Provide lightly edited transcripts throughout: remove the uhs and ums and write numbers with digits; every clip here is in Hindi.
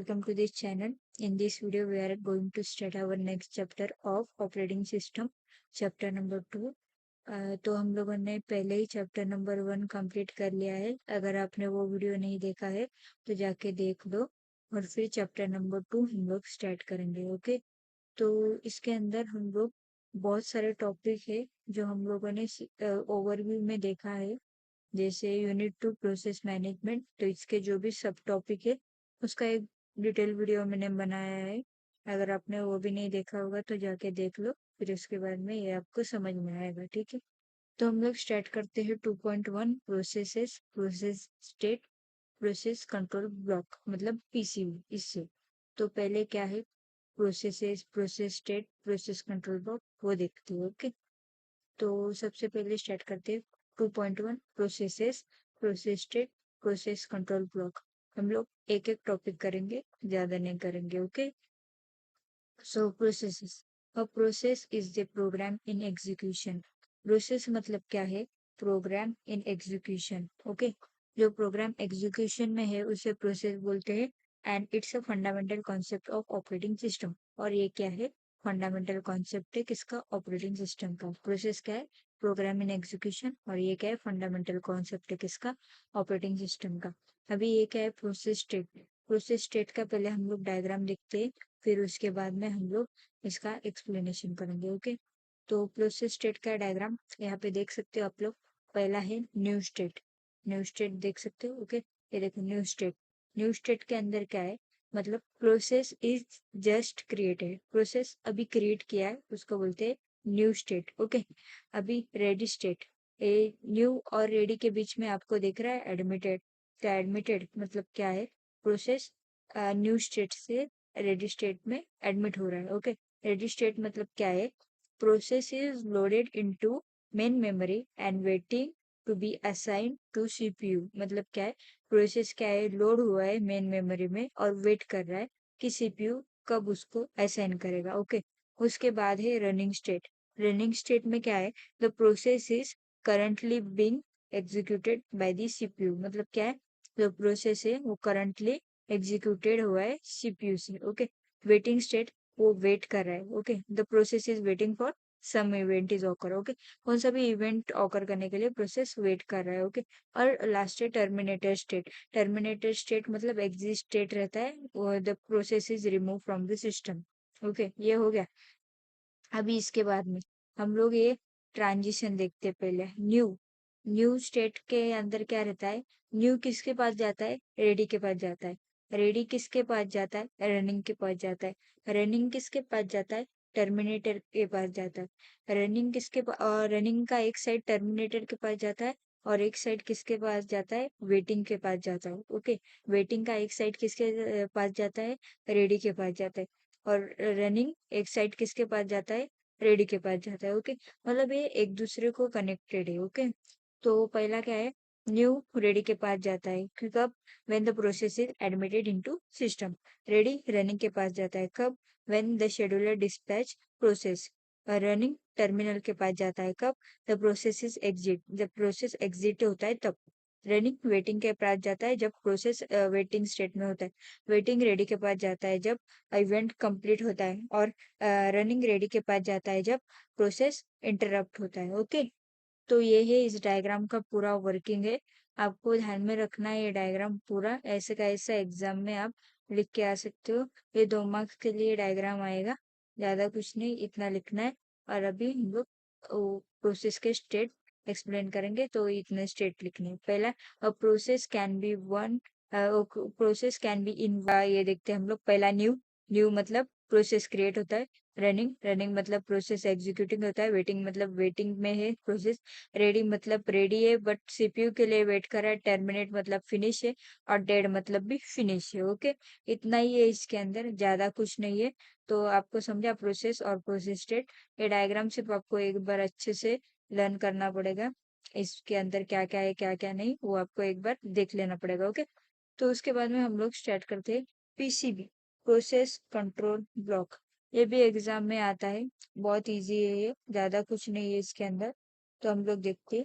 welcome to this channel. In this video, we are going to start our next chapter of operating system, chapter number 2. तो हम लोगों ने पहले ही चैप्टर नंबर 1 कंप्लीट कर लिया है. अगर आपने वो वीडियो नहीं देखा है तो जाके देख लो और फिर चैप्टर नंबर 2 हम लोग स्टार्ट करेंगे. ओके, तो इसके अंदर हम लोग बहुत सारे टॉपिक है जो हम लोगों ने ओवरव्यू में देखा है, जैसे यूनिट 2 प्रोसेस मैनेजमेंट. तो इसके जो भी सब टॉपिक है उसका एक डिटेल वीडियो मैंने बनाया है. अगर आपने वो भी नहीं देखा होगा तो जाके देख लो, फिर उसके बाद में ये आपको समझ में आएगा. ठीक है, तो हम लोग स्टार्ट करते हैं 2.1 processes, process state, process control block मतलब पीसीबी. इससे तो पहले क्या है, processes, process state, process control block, वो देखते हैं. ओके, तो सबसे पहले स्टार्ट करते हैं 2.1 processes, process state, process control block. हम लोग एक एक टॉपिक करेंगे, ज्यादा नहीं करेंगे. Okay, so processes. A process is the program in execution. Process मतलब क्या है, प्रोग्राम इन एग्जीक्यूशन. ओके, जो प्रोग्राम एग्जीक्यूशन में है उसे प्रोसेस बोलते हैं. And it's a fundamental concept of operating system. और ये क्या है, फंडामेंटल कॉन्सेप्ट है किसका, ऑपरेटिंग सिस्टम का. प्रोसेस क्या है, प्रोग्राम इन एग्जीक्यूशन, और ये क्या है, फंडामेंटल कॉन्सेप्ट है किसका, ऑपरेटिंग सिस्टम का. अभी ये क्या है, प्रोसेस स्टेट. प्रोसेस स्टेट का पहले हम लोग डायग्राम लिखते हैं, फिर उसके बाद में हम लोग इसका एक्सप्लेनेशन करेंगे. ओके, तो प्रोसेस स्टेट का डायग्राम यहाँ पे देख सकते हो आप लोग. पहला है न्यू स्टेट. न्यू स्टेट देख सकते हो. ओके, ये देखो न्यू स्टेट. न्यू स्टेट के अंदर क्या है, मतलब process is just created. Process अभी क्रिएट किया है उसको बोलते हैं न्यू स्टेट. ओके, अभी रेडी स्टेट. ए न्यू और रेडी के बीच में आपको दिख रहा है एडमिटेड. क्या एडमिटेड मतलब क्या है, प्रोसेस न्यू स्टेट से रेडी स्टेट में एडमिट हो रहा है. ओके, रेडी स्टेट मतलब क्या है, process is loaded into main memory and waiting to be assign to CPU. मतलब क्या है, प्रोसेस क्या है, लोड हुआ है मेन मेमोरी में और वेट कर रहा है कि सीपीयू कब उसको असाइन करेगा. ओके, उसके बाद है रनिंग स्टेट. रनिंग स्टेट में क्या है, the process is currently being executed by the CPU. मतलब क्या है, जो प्रोसेस है वो करंटली एग्जीक्यूटेड हुआ है सीपीयू से. ओके, वेटिंग स्टेट, वो वेट कर रहा है. Okay, the process is waiting for some event is occur. Okay, कौन सा भी इवेंट ऑकर करने के लिए प्रोसेस वेट कर रहा है. ओके, और लास्ट है टर्मिनेटर स्टेट. टर्मिनेटर स्टेट मतलब एग्जिस्ट स्टेट रहता है, the process is remove from the system. Okay, ये हो गया. अभी इसके बाद में हम लोग ये ट्रांजिशन देखते हैं. पहले न्यू. न्यू स्टेट के अंदर क्या रहता है, न्यू किसके पास जाता है, रेडी के पास जाता है. रेडी किसके पास जाता है, रनिंग के पास जाता है. रनिंग किसके पास जाता है, टर्मिनेटर के पास जाता है. रनिंग किसके रनिंग का एक साइड टर्मिनेटर के पास जाता है और एक साइड किसके पास जाता है, वेटिंग के पास जाता है. ओके, वेटिंग का एक साइड किसके पास जाता है, रेडी के पास जाता है. और रनिंग एक साइड किसके पास जाता है, रेडी के पास जाता है. ओके, मतलब ये एक दूसरे को कनेक्टेड है. ओके, तो पहला क्या है, न्यू रेडी के पास जाता है कब, when the process is admitted into system. Ready running के पास जाता है कब, when the scheduler dispatch process. Running terminal के पास जाता है कब, द प्रोसेस इज एग्जिट, जब प्रोसेस एग्जिट होता है तब. रनिंग वेटिंग के पास जाता है जब प्रोसेस वेटिंग स्टेट में होता है. वेटिंग रेडी के पास जाता है जब इवेंट कंप्लीट होता है. और रनिंग रेडी के पास जाता है जब प्रोसेस इंटरप्ट होता है. ओके, तो ये है इस डायग्राम का पूरा वर्किंग है. आपको ध्यान में रखना है ये डायग्राम पूरा, ऐसे का ऐसा एग्जाम में आप लिख के आ सकते हो. ये 2 मार्क्स के लिए डायग्राम आएगा, ज्यादा कुछ नहीं, इतना लिखना है. और अभी हम लोग प्रोसेस के स्टेट एक्सप्लेन करेंगे, तो इतने स्टेट लिखने हैं. पहला, a process can be one, process can be in, ये देखते हैं हम लोग. पहला न्यू. न्यू मतलब प्रोसेस क्रिएट होता है. रनिंग. रनिंग मतलब प्रोसेस एग्जीक्यूटिंग होता है. वेटिंग मतलब वेटिंग में है प्रोसेस. रेडी मतलब रेडी है बट सीपीयू के लिए वेट कर रहा है. टर्मिनेट मतलब फिनिश है. और डेड मतलब भी फिनिश है. ओके, इतना ही है इसके अंदर, ज्यादा कुछ नहीं है. तो आपको समझा प्रोसेस और प्रोसेस स्टेट. ये डायग्राम सिर्फ आपको एक बार अच्छे से लर्न करना पड़ेगा. इसके अंदर क्या क्या है क्या क्या नहीं, वो आपको एक बार देख लेना पड़ेगा. ओके, तो उसके बाद में हम लोग स्टार्ट करते हैं पीसीबी, प्रोसेस कंट्रोल ब्लॉक. ये भी एग्जाम में आता है, बहुत इजी है ये, ज्यादा कुछ नहीं है इसके अंदर. तो हम लोग देखते हैं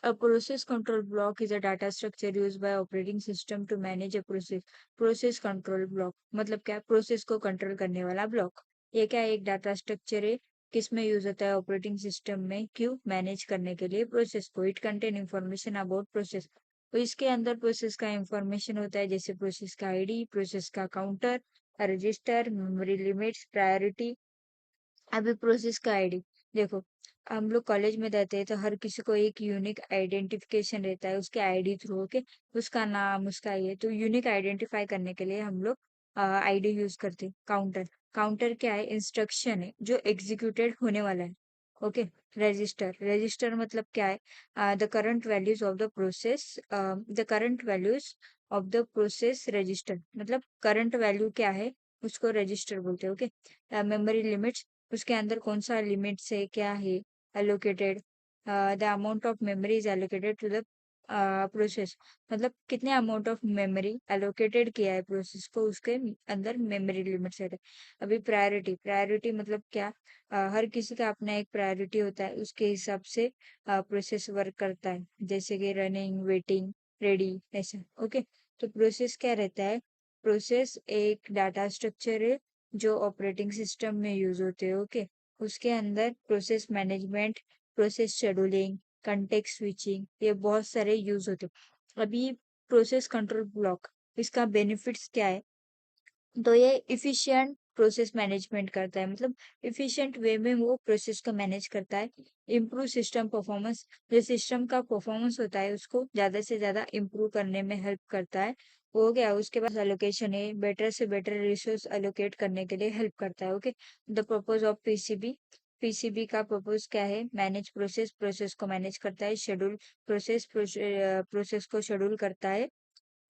A process control block is a data structure used by operating system to manage a process. Process control block मतलब क्या? प्रोसेस को कंट्रोल करने वाला ब्लॉक. ये क्या है? एक डाटा स्ट्रक्चर है. किसमें यूज होता है? ऑपरेटिंग सिस्टम में. क्यों? मैनेज करने के लिए प्रोसेस को. It contain information about process. तो इसके अंदर प्रोसेस का इंफॉर्मेशन होता है, जैसे प्रोसेस का आईडी, प्रोसेस का counter, register, memory limits, priority. अभी प्रोसेस का आईडी देखो, हम लोग कॉलेज में रहते हैं तो हर किसी को एक यूनिक आइडेंटिफिकेशन रहता है उसके आईडी थ्रू के. उसका नाम, उसका ये, तो यूनिक आइडेंटिफाई करने के लिए हम लोग आईडी यूज करते हैं. काउंटर, काउंटर क्या है? इंस्ट्रक्शन है जो एग्जीक्यूटेड होने वाला है. ओके. रजिस्टर, रजिस्टर मतलब क्या है? The current values of the process, the current values of the process register मतलब करंट वैल्यू क्या है उसको रजिस्टर बोलते हैं. ओके. मेमोरी लिमिट्स, उसके अंदर कौन सा लिमिट है, क्या है allocated. The amount of memory is allocated to the process मतलब कितने अमाउंट ऑफ मेमोरी एलोकेटेड किया है प्रोसेस को, उसके अंदर मेमोरी लिमिट सेट है. अभी प्रायोरिटी, प्रायोरिटी मतलब क्या? हर किसी का अपना एक प्रायोरिटी होता है, उसके हिसाब से प्रोसेस वर्क करता है, जैसे कि रनिंग, वेटिंग, रेडी, ऐसा. ओके. तो प्रोसेस क्या रहता है? प्रोसेस एक डाटा स्ट्रक्चर है जो ऑपरेटिंग सिस्टम में यूज होते हैं. ओके. उसके अंदर process management, process scheduling, context switching, ये बहुत सारे यूज होते हैं. अभी प्रोसेस कंट्रोल ब्लॉक, इसका बेनिफिट्स क्या है? तो ये इफिशिएंट प्रोसेस मैनेजमेंट करता है, मतलब इफिशिएंट वे में वो प्रोसेस को मैनेज करता है. इम्प्रूव सिस्टम परफॉर्मेंस, जो सिस्टम का परफॉर्मेंस होता है उसको ज्यादा से ज्यादा इम्प्रूव करने में हेल्प करता है. हो गया. उसके बाद एलोकेशन है, बेटर से बेटर रिसोर्स एलोकेट करने के लिए हेल्प करता है. Okay. The purpose of PCB, PCB का पर्पज क्या है? मैनेज प्रोसेस, प्रोसेस को मैनेज करता है. शेड्यूल प्रोसेस, प्रोसेस को शेड्यूल करता है.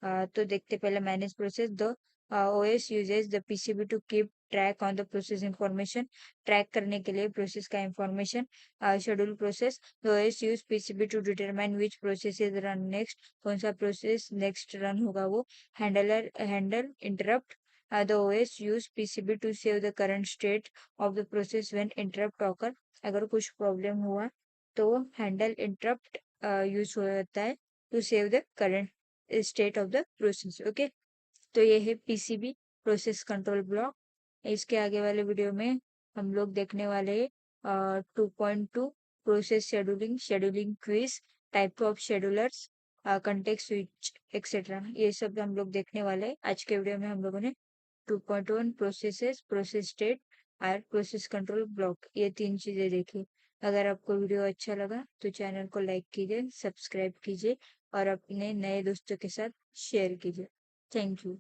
तो देखते पहले manage process. The OS uses the PCB to keep track on the process information, track करने के लिए प्रोसेस का information. Schedule process, the OS use PCB to determine which process is run next, कौन सा प्रोसेस नेक्स्ट रन होगा वो. Handle interrupt, the OS use PCB to save the current state of the process when interrupt occur, अगर कुछ प्रॉब्लम हुआ तो हैंडल इंटरप्ट यूज होता है to save the current state of the process. Okay. तो ये है पीसीबी, प्रोसेस कंट्रोल ब्लॉक. इसके आगे वाले वीडियो में हम लोग देखने वाले हैं 2.2 process scheduling, scheduling quiz, type of schedulers, context switch etcetera. ये सब हम लोग देखने वाले हैं. आज के वीडियो में हम लोगों ने 2.1 प्रोसेसेस, प्रोसेस स्टेट और प्रोसेस कंट्रोल ब्लॉक, ये तीन चीजें देखी. अगर आपको वीडियो अच्छा लगा तो चैनल को लाइक कीजिए, सब्सक्राइब कीजिए और अपने नए दोस्तों के साथ शेयर कीजिए. Thank you.